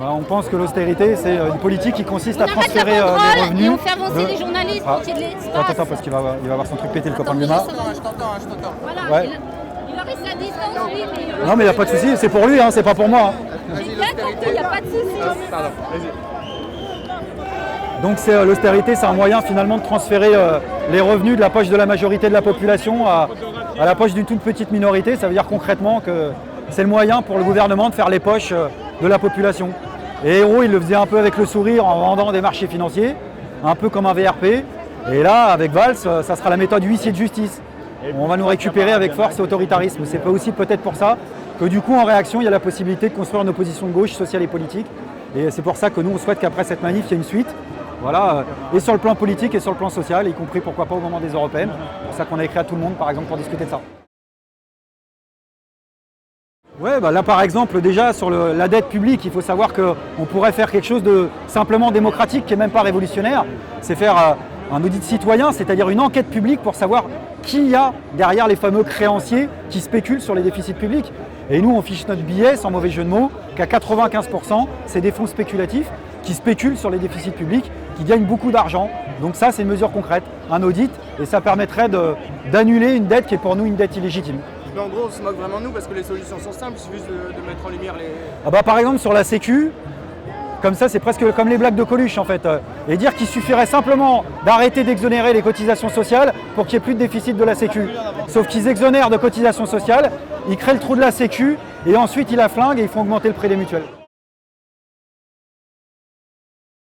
On pense que l'austérité, c'est une politique qui consiste à On arrête transférer la les banderole revenus. et on fait avancer les journalistes pour qu'il y ait de l'espace. Attends, parce qu'il va avoir son truc pété, le copain de Attends, Luma. je t'entends. Voilà, Ouais. il a resté à distance, lui, mais... Non, mais il n'y a pas de souci, c'est pour lui, hein, c'est pas pour moi. J'ai bien compris, il n'y a pas de souci. Pardon, vas-y. Donc l'austérité, c'est un moyen finalement de transférer les revenus de la poche de la majorité de la population à la poche d'une toute petite minorité. Ça veut dire concrètement que c'est le moyen pour le gouvernement de faire les poches de la population. Et Hérault, il le faisait un peu avec le sourire en vendant des marchés financiers, un peu comme un VRP. Et là, avec Valls, ça sera la méthode huissier de justice. On va nous récupérer avec force et autoritarisme. C'est aussi peut-être pour ça que du coup, en réaction, il y a la possibilité de construire une opposition de gauche, sociale et politique. Et c'est pour ça que nous, on souhaite qu'après cette manif, il y ait une suite. Voilà, et sur le plan politique et sur le plan social, y compris pourquoi pas au moment des européennes. C'est pour ça qu'on a écrit à tout le monde, par exemple, pour discuter de ça. Ouais, là par exemple, déjà sur la dette publique, il faut savoir qu'on pourrait faire quelque chose de simplement démocratique, qui n'est même pas révolutionnaire. C'est faire un audit citoyen, c'est-à-dire une enquête publique pour savoir qui y a derrière les fameux créanciers qui spéculent sur les déficits publics. Et nous, on fiche notre billet, sans mauvais jeu de mots, qu'à 95%, c'est des fonds spéculatifs qui spéculent sur les déficits publics, qui gagnent beaucoup d'argent. Donc ça, c'est une mesure concrète, un audit, et ça permettrait d'annuler une dette qui est pour nous une dette illégitime. Mais en gros, on se moque vraiment de nous parce que les solutions sont simples, il suffit juste de mettre en lumière les... Par exemple, sur la Sécu, comme ça, c'est presque comme les blagues de Coluche en fait. Et dire qu'il suffirait simplement d'arrêter d'exonérer les cotisations sociales pour qu'il n'y ait plus de déficit de la Sécu. Sauf qu'ils exonèrent de cotisations sociales, ils créent le trou de la Sécu et ensuite ils la flinguent et ils font augmenter le prix des mutuelles.